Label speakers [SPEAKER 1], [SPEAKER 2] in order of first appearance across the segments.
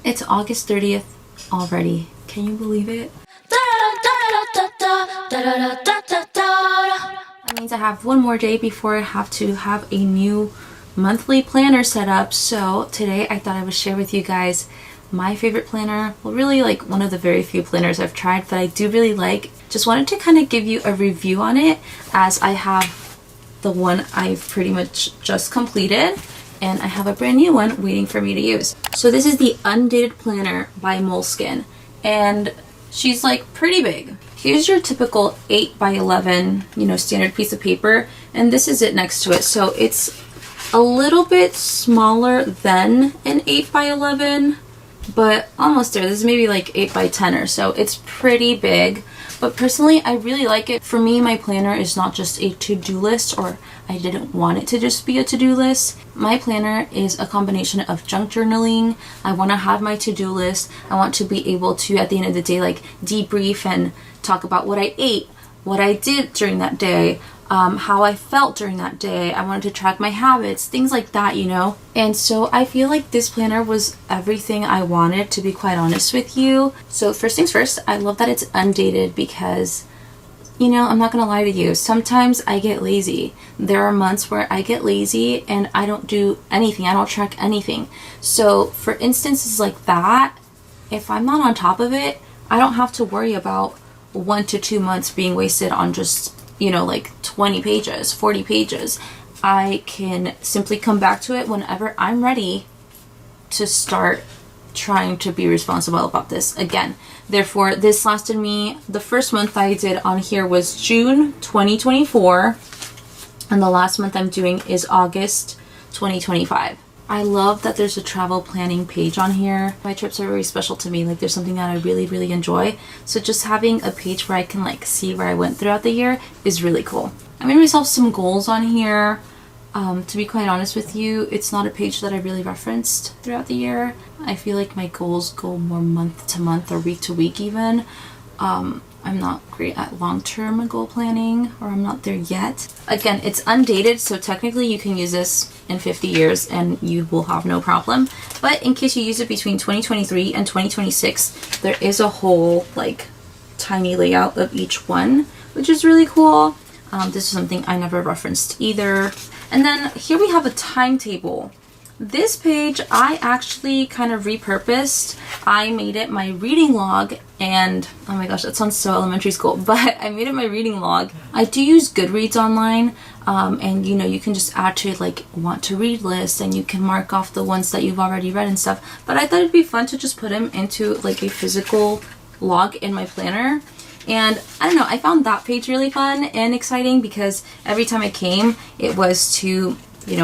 [SPEAKER 1] It's August 30th already. Can you believe it? That means I have one more day before I have to have a new monthly planner set up. So today I thought I would share with you guys my favorite planner. Well, really like one of the very few planners I've tried, but I do really like. Just wanted to kind of give you a review on it, as I have the one I've pretty much just completed, and I have a brand new one waiting for me to use. So this is the Undated Planner by Moleskine, and she's like pretty big. Here's your typical 8 by 11, standard piece of paper, and this is it next to it. So it's a little bit smaller than an 8 by 11, but almost there. This is maybe like 8 by 10 or so. It's pretty big, but personally I really like it. For me, my planner is not just a to-do list, or I didn't want it to just be a to-do list. My planner is a combination of junk journaling. I want to have my to-do list. I want to be able to, at the end of the day, like debrief and talk about what I ate, what I did during that day, how I felt during that day. I wanted to track my habits, things like that, And so I feel like this planner was everything I wanted, to be quite honest with you. So first things first, I love that it's undated because, I'm not gonna lie to you, sometimes I get lazy. There are months where I get lazy and I don't do anything. I don't track anything. So for instances like that, if I'm not on top of it, I don't have to worry about 1 to 2 months being wasted on just like 20 pages, 40 pages. I can simply come back to it whenever I'm ready to start trying to be responsible about this again. Therefore, this lasted me, the first month I did on here was June 2024, and the last month I'm doing is August 2025. I love that there's a travel planning page on here. My trips are very special to me. Like, there's something that I really, really enjoy. So just having a page where I can see where I went throughout the year is really cool. I made myself some goals on here. To be quite honest with you, it's not a page that I really referenced throughout the year. I feel like my goals go more month to month or week to week even. I'm not great at long-term goal planning, or I'm not there yet. Again, it's undated, so technically you can use this in 50 years and you will have no problem. But in case you use it between 2023 and 2026, there is a whole tiny layout of each one, which is really cool. This is something I never referenced either. And then here we have a timetable. This page I actually kind of repurposed. I made it my reading log, and oh my gosh, that sounds so elementary school, but I made it my reading log. I do use Goodreads online, and you can just add to want to read list, and you can mark off the ones that you've already read and stuff. But I thought it'd be fun to just put them into a physical log in my planner. And I don't know, I found that page really fun and exciting because every time I came, it was to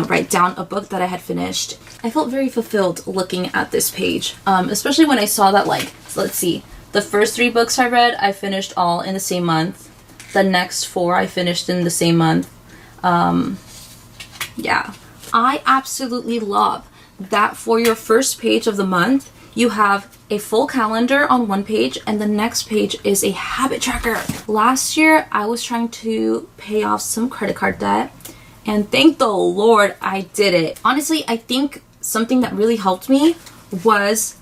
[SPEAKER 1] write down a book that I had finished. I felt very fulfilled looking at this page, especially when I saw that so let's see, the first 3 books I read, I finished all in the same month. The next 4 I finished in the same month. Yeah, I absolutely love that for your first page of the month, you have a full calendar on one page, and the next page is a habit tracker. Last year, I was trying to pay off some credit card debt, and thank the Lord I did it. Honestly, I think something that really helped me was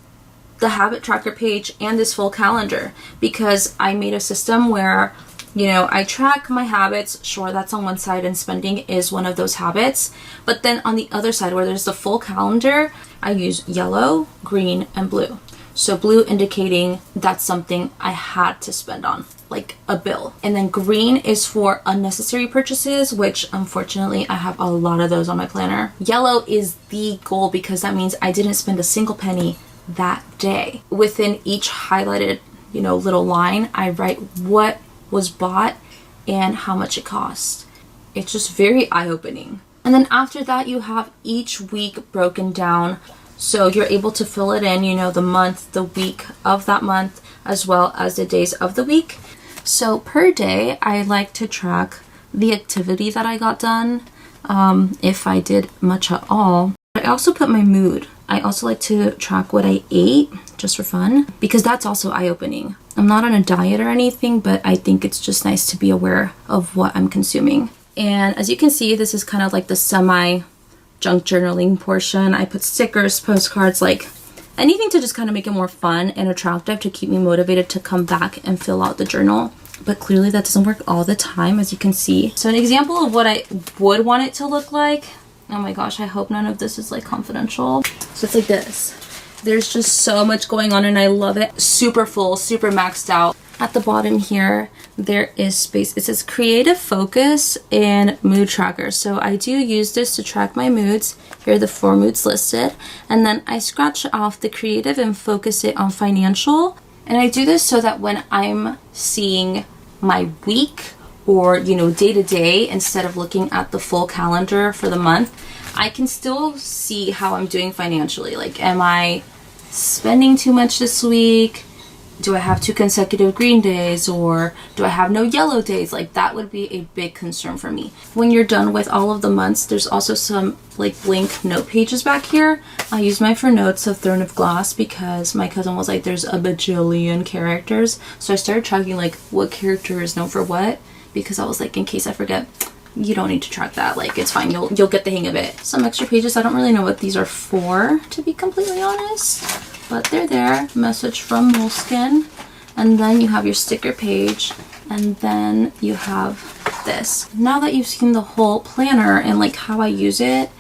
[SPEAKER 1] the habit tracker page and this full calendar, because I made a system where, I track my habits. Sure, that's on one side, and spending is one of those habits. But then on the other side, where there's the full calendar, I use yellow, green, and blue. So blue indicating that's something I had to spend on, like a bill. And then green is for unnecessary purchases, which unfortunately I have a lot of those on my planner. Yellow is the goal, because that means I didn't spend a single penny that day. Within each highlighted, little line, I write what was bought and how much it cost. It's just very eye-opening. And then after that, you have each week broken down, so you're able to fill it in, the month, the week of that month, as well as the days of the week. So per day, I like to track the activity that I got done, if I did much at all. I also put my mood. I also like to track what I ate, just for fun, because that's also eye-opening. I'm not on a diet or anything, but I think it's just nice to be aware of what I'm consuming. And as you can see, this is kind of like the semi junk journaling portion. I put stickers, postcards, anything to just kind of make it more fun and attractive to keep me motivated to come back and fill out the journal. But clearly that doesn't work all the time, as you can see. So an example of what I would want it to look like, oh my gosh, I hope none of this is like confidential. So it's like this. There's just so much going on and I love it. Super full, super maxed out. At the bottom here, there is space. It says creative focus and mood tracker. So I do use this to track my moods. Here are the 4 moods listed. And then I scratch off the creative and focus it on financial. And I do this so that when I'm seeing my week or, you know, day to day, instead of looking at the full calendar for the month, I can still see how I'm doing financially. Like, am I spending too much this week? Do I have 2 consecutive green days, or do I have no yellow days? Like, that would be a big concern for me. When you're done with all of the months, there's also some like blank note pages back here. I use mine for notes of Throne of Glass because my cousin was like, there's a bajillion characters. So I started tracking like what character is known for what, because I was like, in case I forget, you don't need to track that. Like, it's fine. You'll get the hang of it. Some extra pages. I don't really know what these are for, to be completely honest, but they're there. Message from Moleskine. And then you have your sticker page, and then you have this. Now that you've seen the whole planner and like how I use it,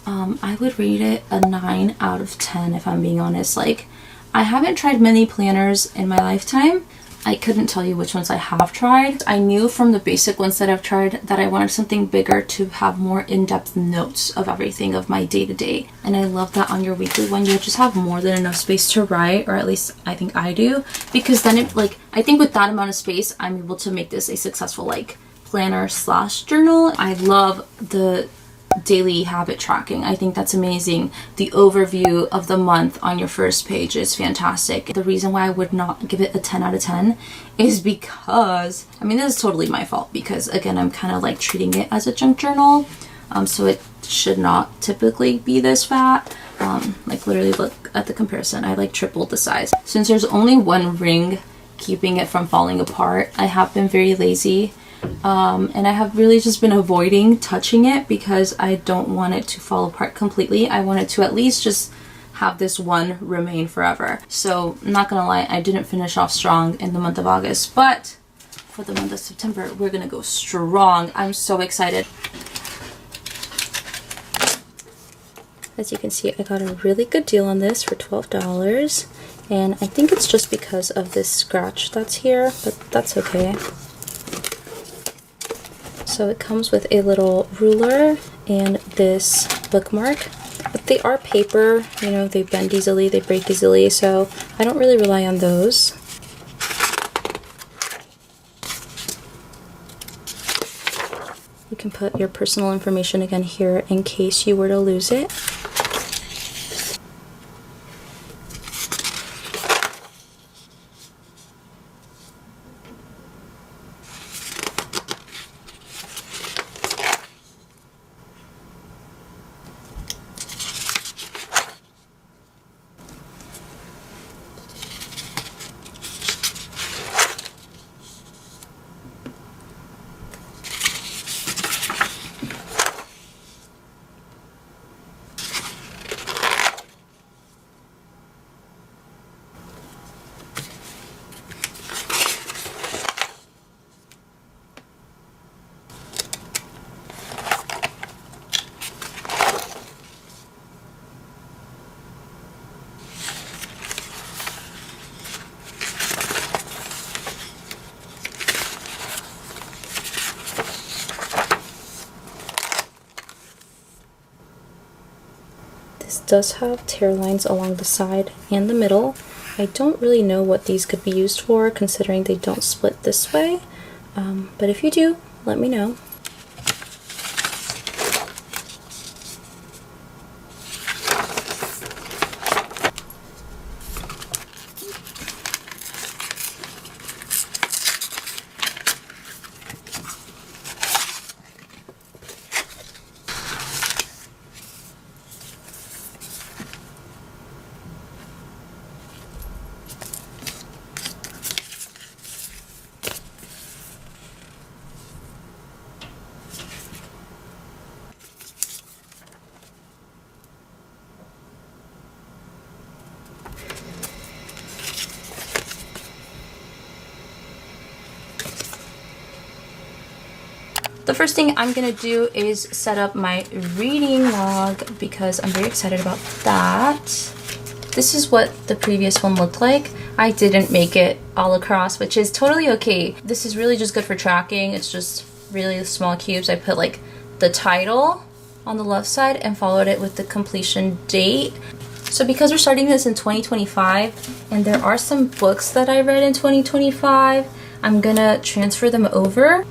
[SPEAKER 1] I would rate it a 9 out of 10 if I'm being honest. Like, I haven't tried many planners in my lifetime. I couldn't tell you which ones I have tried. I knew from the basic ones that I've tried that I wanted something bigger to have more in-depth notes of everything of my day-to-day. And I love that on your weekly one, you just have more than enough space to write, or at least I think I do, because then it, like, I think with that amount of space, I'm able to make this a successful like planner slash journal. I love the daily habit tracking. I think that's amazing. The overview of the month on your first page is fantastic. The reason why I would not give it a 10 out of 10 is because, I mean, this is totally my fault because again, I'm kind of like treating it as a junk journal. So it should not typically be this fat. Like, literally look at the comparison. I like tripled the size. Since there's only 1 ring keeping it from falling apart, I have been very lazy. And I have really just been avoiding touching it because I don't want it to fall apart completely. I want it to at least just have this one remain forever. So, not gonna lie, I didn't finish off strong in the month of August, but for the month of September, we're gonna go strong. I'm so excited. As you can see, I got a really good deal on this for $12, and I think it's just because of this scratch that's here, but that's okay. So it comes with a little ruler and this bookmark, but they are paper, you know, they bend easily, they break easily, so I don't really rely on those. You can put your personal information again here in case you were to lose it. This does have tear lines along the side and the middle. I don't really know what these could be used for, considering they don't split this way, but if you do, let me know. the first thing I'm gonna do is set up my reading log because I'm very excited about that. This is what the previous one looked like. I didn't make it all across, which is totally okay. This is really just good for tracking. It's just really small cubes. I put like the title on the left side and followed it with the completion date. So because we're starting this in 2025 and there are some books that I read in 2025, I'm gonna transfer them over.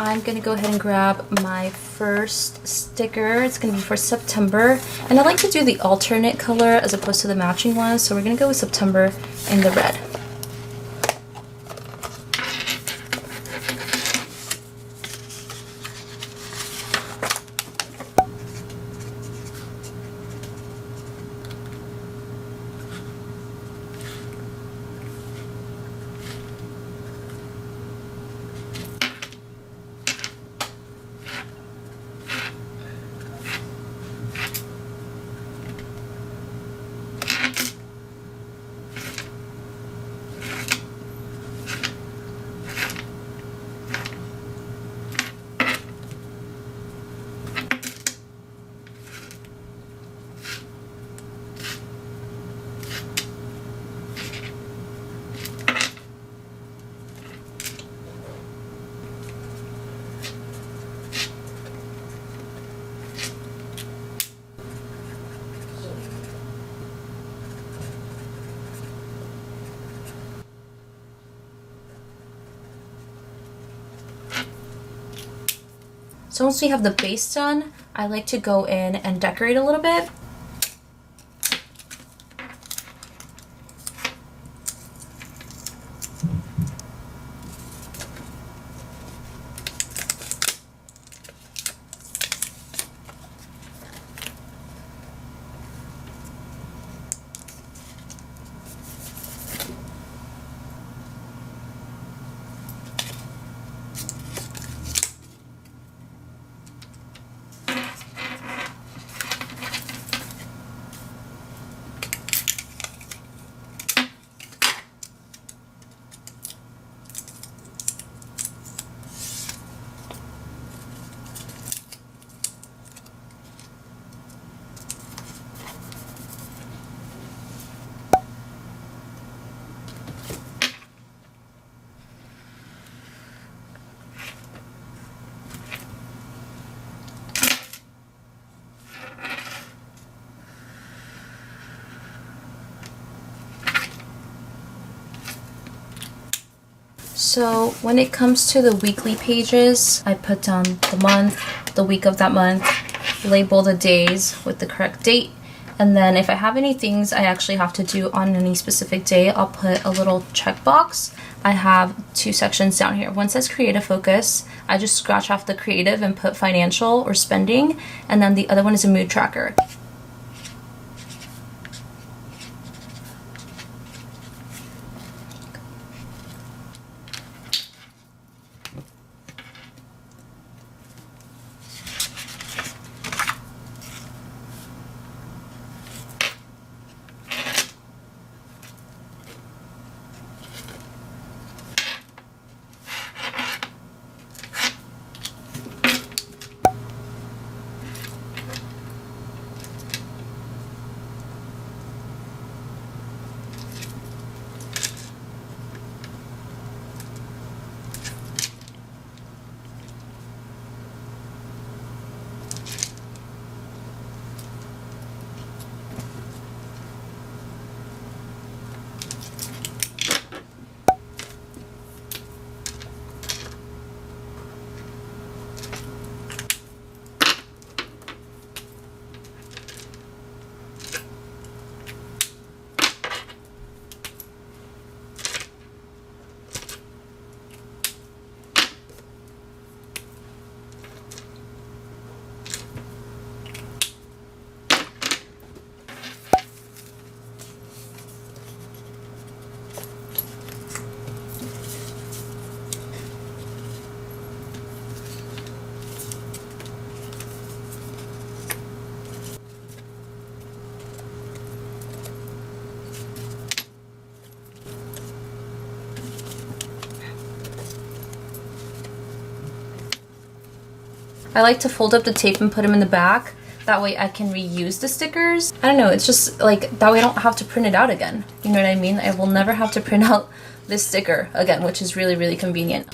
[SPEAKER 1] I'm gonna go ahead and grab my first sticker. It's gonna be for September, and I like to do the alternate color as opposed to the matching one, so we're gonna go with September in the red. So once we have the base done, I like to go in and decorate a little bit. So when it comes to the weekly pages, I put down the month, the week of that month, label the days with the correct date, and then if I have any things I actually have to do on any specific day, I'll put a little checkbox. I have two sections down here. One says creative focus. I just scratch off the creative and put financial or spending, and then the other one is a mood tracker. I like to fold up the tape and put them in the back. That way I can reuse the stickers. I don't know, it's just like, that way I don't have to print it out again. You know what I mean? I will never have to print out this sticker again, which is really, really convenient.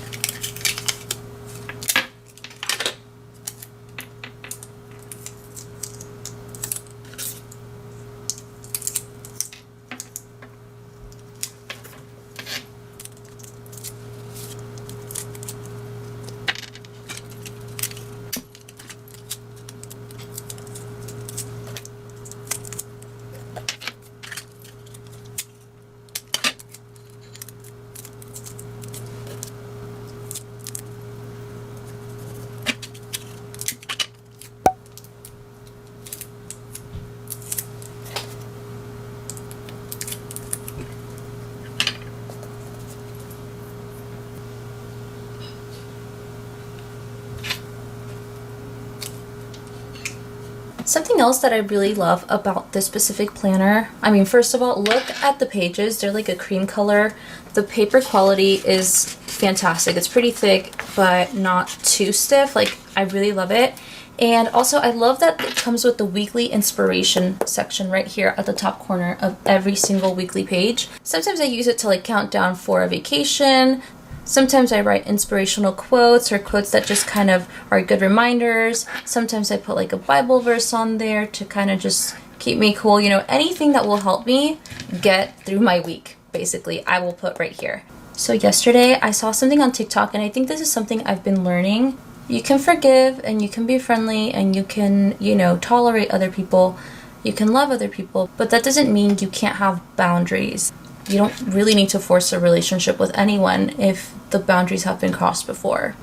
[SPEAKER 1] Something else that I really love about this specific planner, I mean, first of all, look at the pages. They're like a cream color. The paper quality is fantastic. It's pretty thick, but not too stiff. Like, I really love it. And also, I love that it comes with the weekly inspiration section right here at the top corner of every single weekly page. Sometimes I use it to like count down for a vacation. Sometimes I write inspirational quotes or quotes that just kind of are good reminders. Sometimes I put like a Bible verse on there to kind of just keep me cool. You know, anything that will help me get through my week, basically, I will put right here. So yesterday I saw something on TikTok, and I think this is something I've been learning. You can forgive and you can be friendly and you can, you know, tolerate other people. You can love other people, but that doesn't mean you can't have boundaries. You don't really need to force a relationship with anyone if the boundaries have been crossed before.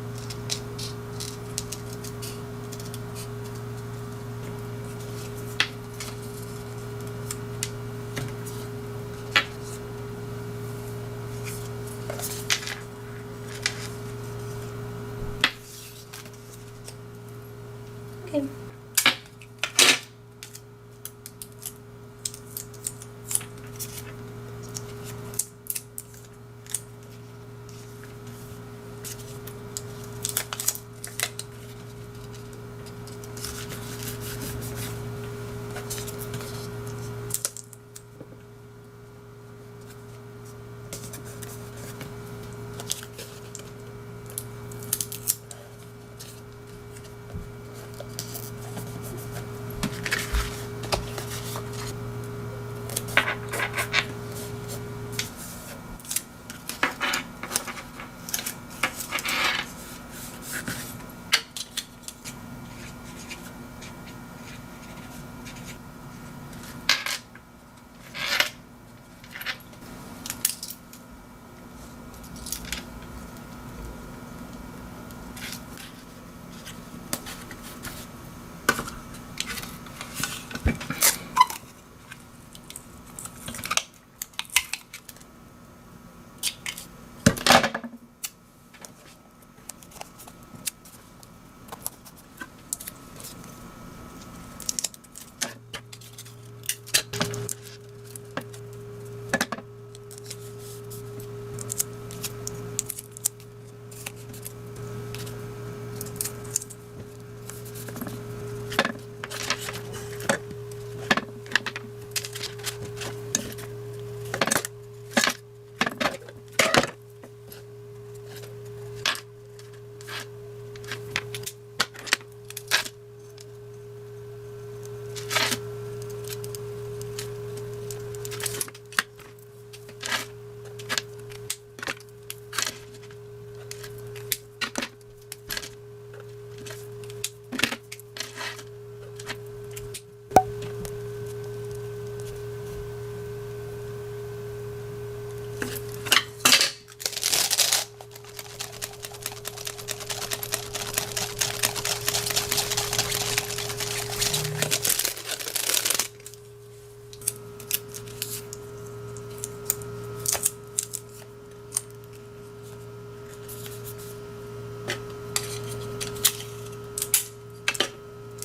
[SPEAKER 1] Okay.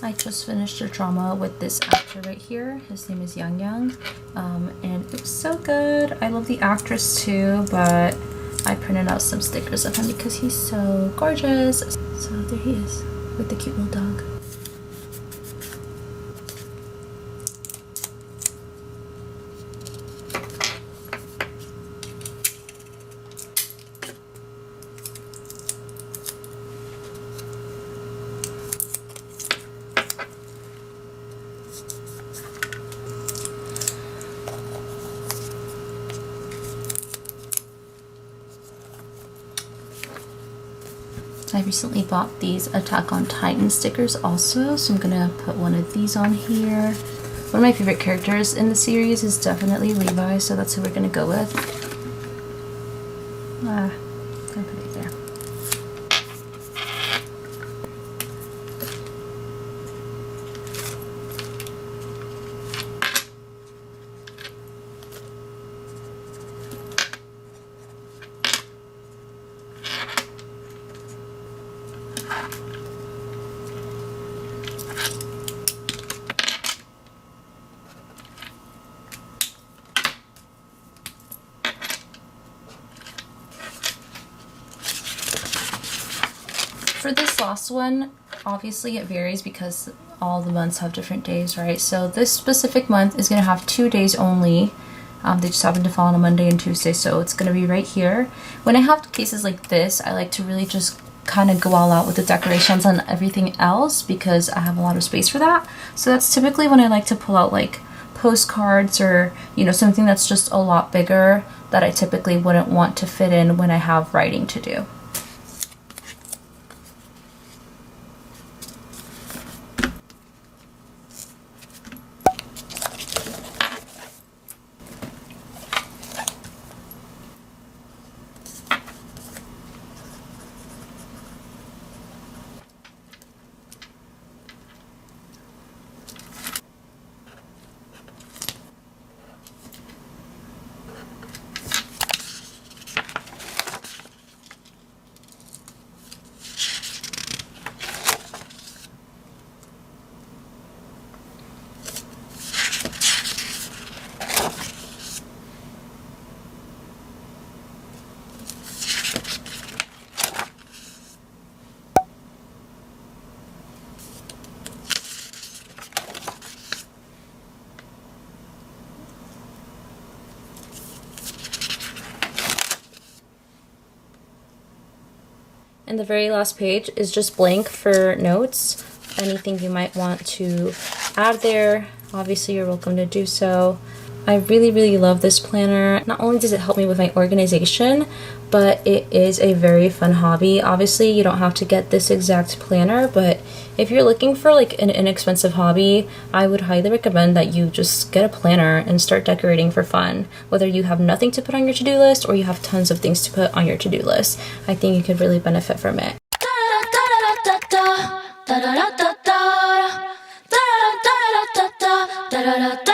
[SPEAKER 1] I just finished a drama with this actor right here. His name is Yang Yang, and it was so good. I love the actress too, but I printed out some stickers of him because he's so gorgeous. So there he is. with the cute little dog. I recently bought these Attack on Titan stickers also, so I'm gonna put one of these on here. One of my favorite characters in the series is definitely Levi, so that's who we're gonna go with. Gonna put it there. For this last one, obviously it varies because all the months have different days, right? So this specific month is going to have 2 days only. They just happen to fall on a Monday and Tuesday, so it's going to be right here. When I have cases like this, I like to really just kind of go all out with the decorations on everything else because I have a lot of space for that. So that's typically when I like to pull out like postcards or, you know, something that's just a lot bigger that I typically wouldn't want to fit in when I have writing to do. And the very last page is just blank for notes. Anything you might want to add there, obviously you're welcome to do so. I really, really love this planner. Not only does it help me with my organization, but it is a very fun hobby. Obviously, you don't have to get this exact planner, but if you're looking for like an inexpensive hobby, I would highly recommend that you just get a planner and start decorating for fun. Whether you have nothing to put on your to-do list or you have tons of things to put on your to-do list, I think you could really benefit from it. Da da da da da da da da da da da da da da da da da da.